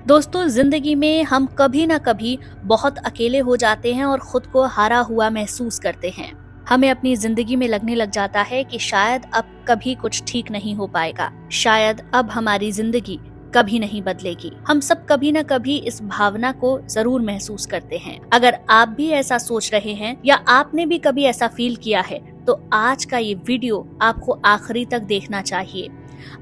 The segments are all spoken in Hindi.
दोस्तों, जिंदगी में हम कभी ना कभी बहुत अकेले हो जाते हैं और खुद को हारा हुआ महसूस करते हैं। हमें अपनी जिंदगी में लगने लग जाता है कि शायद अब कभी कुछ ठीक नहीं हो पाएगा, शायद अब हमारी जिंदगी कभी नहीं बदलेगी। हम सब कभी ना कभी इस भावना को जरूर महसूस करते हैं। अगर आप भी ऐसा सोच रहे हैं या आपने भी कभी ऐसा फील किया है, तो आज का ये वीडियो आपको आखिरी तक देखना चाहिए।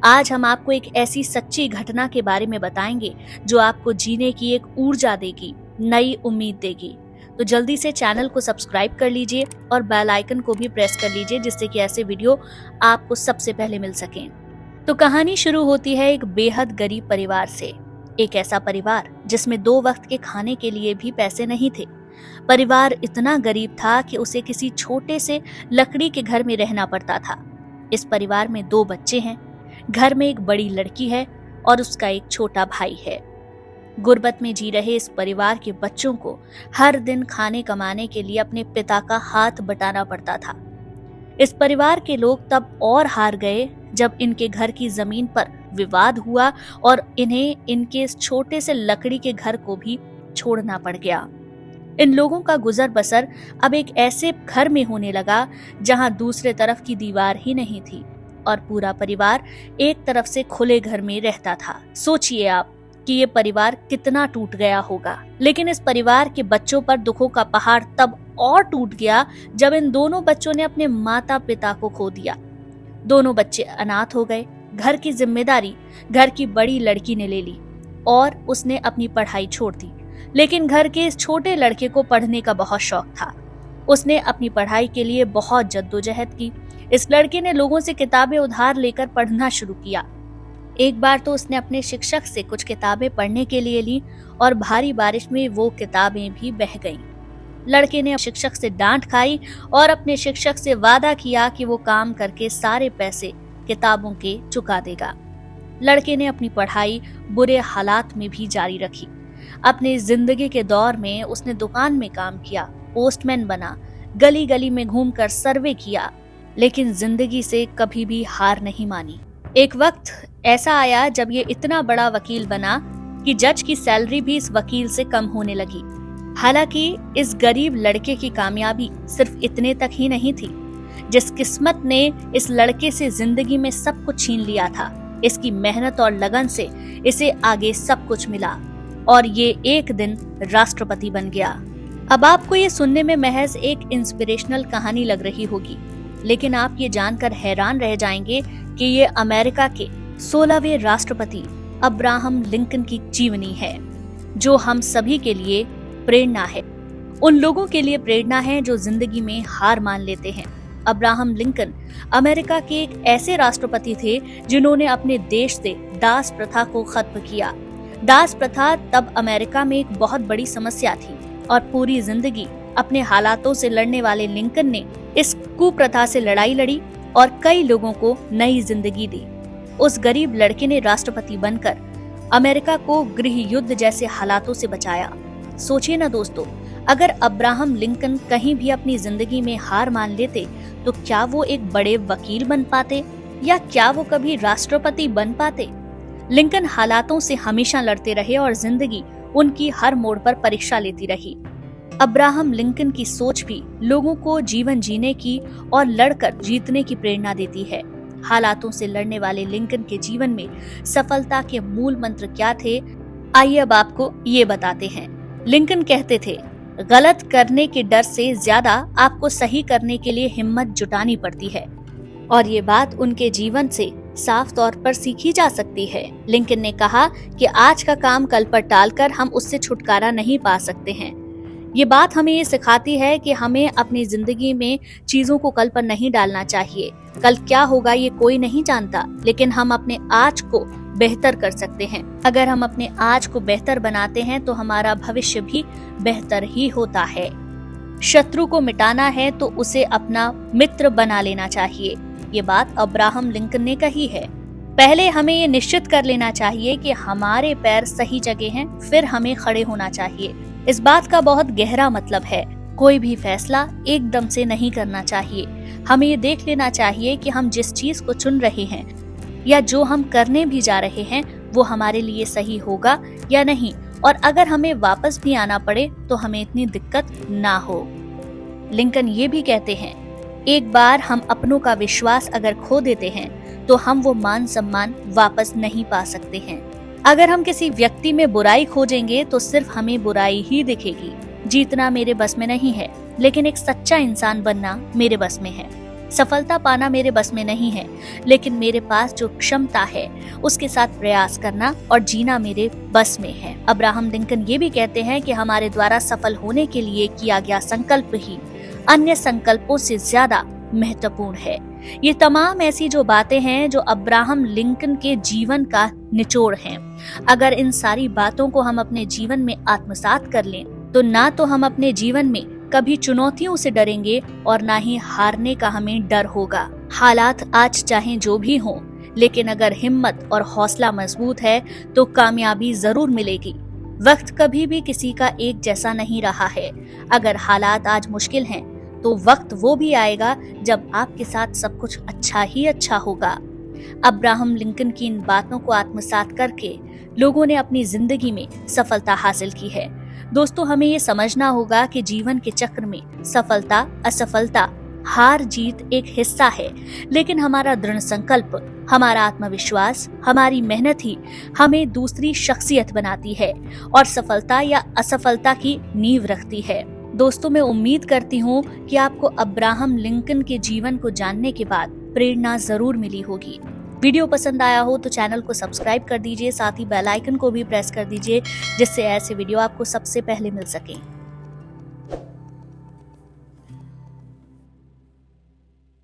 आज हम आपको एक ऐसी सच्ची घटना के बारे में बताएंगे जो आपको जीने की एक ऊर्जा देगी, नई उम्मीद देगी। तो जल्दी से चैनल को सब्सक्राइब कर लीजिए और बेल आइकन को भी प्रेस कर लीजिए, जिससे कि ऐसे वीडियो आपको सबसे पहले मिल सकें। तो कहानी शुरू होती है एक बेहद गरीब परिवार से। एक ऐसा परिवार जिसमें 2 वक्त के खाने के लिए भी पैसे नहीं थे। परिवार इतना गरीब था कि उसे किसी छोटे से लकड़ी के घर में रहना पड़ता था। इस परिवार में 2 बच्चे हैं। घर में एक बड़ी लड़की है और उसका एक छोटा भाई है। गुर्बत में जी रहे इस परिवार के बच्चों को हर दिन खाने कमाने के लिए अपने पिता का हाथ बटाना पड़ता था। इस परिवार के लोग तब और हार गए जब इनके घर की जमीन पर विवाद हुआ और इन्हें इनके इस छोटे से लकड़ी के घर को भी छोड़ना पड़ गया। इन लोगों का गुजर बसर अब एक ऐसे घर में होने लगा जहां दूसरे तरफ की दीवार ही नहीं थी और पूरा परिवार एक तरफ से खुले घर में रहता था। सोचिए आप कि ये परिवार कितना टूट गया होगा। लेकिन इस परिवार के बच्चों पर दुखों का पहाड़ तब और टूट गया जब इन दोनों बच्चों ने अपने माता पिता को खो दिया। दोनों बच्चे अनाथ हो गए। घर की जिम्मेदारी घर की बड़ी लड़की ने ले ली और उसने अपनी पढ़ाई छोड़ दी। लेकिन घर के इस छोटे लड़के को पढ़ने का बहुत शौक था। उसने अपनी पढ़ाई के लिए बहुत जद्दोजहद की। इस लड़के ने लोगों से किताबें उधार लेकर पढ़ना शुरू किया। एक बार तो उसने अपने शिक्षक से कुछ किताबें पढ़ने के लिए ली और भारी बारिश में वो किताबें भी बह गईं। लड़के ने शिक्षक से डांट खाई और अपने शिक्षक से वादा किया कि वो काम करके सारे पैसे किताबों के चुका देगा। लड़के ने अपनी पढ़ाई बुरे हालात में भी जारी रखी। अपने जिंदगी के दौर में उसने दुकान में काम किया, पोस्टमैन बना, गली गली में घूमकर सर्वे किया, लेकिन जिंदगी से कभी भी हार नहीं मानी। एक वक्त ऐसा आया जब ये इतना बड़ा वकील बना कि जज की सैलरी भी इस वकील से कम होने लगी। हालांकि इस गरीब लड़के की कामयाबी सिर्फ इतने तक ही नहीं थी। जिस किस्मत ने इस लड़के से जिंदगी में सब कुछ छीन लिया था, इसकी मेहनत और लगन से इसे आगे सब कुछ मिला और ये एक दिन राष्ट्रपति बन गया। अब आपको ये सुनने में महज एक इंस्पिरेशनल कहानी लग रही होगी, लेकिन आप ये जानकर हैरान रह जाएंगे कि ये अमेरिका के 16वें राष्ट्रपति अब्राहम लिंकन की जीवनी है, जो हम सभी के लिए प्रेरणा है। उन लोगों के लिए प्रेरणा है जो जिंदगी में हार मान लेते हैं। अब्राहम लिंकन अमेरिका के एक ऐसे राष्ट्रपति थे जिन्होंने अपने देश से दास प्रथा को खत्म किया। दास प्रथा तब अमेरिका में एक बहुत बड़ी समस्या थी और पूरी जिंदगी अपने हालातों से लड़ने वाले लिंकन ने इस कुप्रथा से लड़ाई लड़ी और कई लोगों को नई जिंदगी दी। उस गरीब लड़के ने राष्ट्रपति बनकर अमेरिका को गृह युद्ध जैसे हालातों से बचाया। सोचिए ना दोस्तों, अगर अब्राहम लिंकन कहीं भी अपनी जिंदगी में हार मान लेते तो क्या वो एक बड़े वकील बन पाते या क्या वो कभी राष्ट्रपति बन पाते? लिंकन हालातों से हमेशा लड़ते रहे और जिंदगी उनकी हर मोड़ पर परीक्षा लेती रही। अब्राहम लिंकन की सोच भी लोगों को जीवन जीने की और लड़कर जीतने की प्रेरणा देती है। हालातों से लड़ने वाले लिंकन के जीवन में सफलता के मूल मंत्र क्या थे, आइए अब आपको ये बताते हैं। लिंकन कहते थे, गलत करने के डर से ज्यादा आपको सही करने के लिए हिम्मत जुटानी पड़ती है, और ये बात उनके जीवन से साफ तौर पर सीखी जा सकती है। लिंकन ने कहा कि आज का काम कल पर टालकर हम उससे छुटकारा नहीं पा सकते हैं। ये बात हमें ये सिखाती है कि हमें अपनी जिंदगी में चीजों को कल पर नहीं डालना चाहिए। कल क्या होगा ये कोई नहीं जानता, लेकिन हम अपने आज को बेहतर कर सकते हैं। अगर हम अपने आज को बेहतर बनाते हैं तो हमारा भविष्य भी बेहतर ही होता है। शत्रु को मिटाना है तो उसे अपना मित्र बना लेना चाहिए। ये बात अब्राहम लिंकन ने कही है। पहले हमें ये निश्चित कर लेना चाहिए कि हमारे पैर सही जगह हैं, फिर हमें खड़े होना चाहिए। इस बात का बहुत गहरा मतलब है। कोई भी फैसला एकदम से नहीं करना चाहिए। हमें ये देख लेना चाहिए कि हम जिस चीज को चुन रहे हैं या जो हम करने भी जा रहे हैं वो हमारे लिए सही होगा या नहीं, और अगर हमें वापस भी आना पड़े तो हमें इतनी दिक्कत ना हो। लिंकन ये भी कहते हैं, एक बार हम अपनों का विश्वास अगर खो देते हैं तो हम वो मान सम्मान वापस नहीं पा सकते हैं। अगर हम किसी व्यक्ति में बुराई खोजेंगे तो सिर्फ हमें बुराई ही दिखेगी। जीतना मेरे बस में नहीं है, लेकिन एक सच्चा इंसान बनना मेरे बस में है। सफलता पाना मेरे बस में नहीं है, लेकिन मेरे पास जो क्षमता है उसके साथ प्रयास करना और जीना मेरे बस में है। अब्राहम लिंकन ये भी कहते हैं कि हमारे द्वारा सफल होने के लिए किया गया संकल्प ही अन्य संकल्पों से ज्यादा महत्वपूर्ण है। ये तमाम ऐसी जो बातें हैं जो अब्राहम लिंकन के जीवन का निचोड़ हैं। अगर इन सारी बातों को हम अपने जीवन में आत्मसात कर लें तो ना तो हम अपने जीवन में कभी चुनौतियों से डरेंगे और ना ही हारने का हमें डर होगा। हालात आज चाहे जो भी हों, लेकिन अगर हिम्मत और हौसला मजबूत है तो कामयाबी जरूर मिलेगी। वक्त कभी भी किसी का एक जैसा नहीं रहा है। अगर हालात आज मुश्किल हैं तो वक्त वो भी आएगा जब आपके साथ सब कुछ अच्छा ही अच्छा होगा। अब्राहम लिंकन की इन बातों को आत्मसात करके लोगों ने अपनी जिंदगी में सफलता हासिल की है। दोस्तों, हमें ये समझना होगा कि जीवन के चक्र में सफलता, असफलता, हार जीत एक हिस्सा है, लेकिन हमारा दृढ़ संकल्प, हमारा आत्मविश्वास, हमारी मेहनत ही हमें दूसरी शख्सियत बनाती है और सफलता या असफलता की नींव रखती है। दोस्तों, मैं उम्मीद करती हूँ कि आपको अब्राहम लिंकन के जीवन को जानने के बाद प्रेरणा जरूर मिली होगी। वीडियो पसंद आया हो तो चैनल को सब्सक्राइब कर दीजिए, साथ ही बेल आइकन को भी प्रेस कर दीजिए, जिससे ऐसे वीडियो आपको सबसे पहले मिल सके।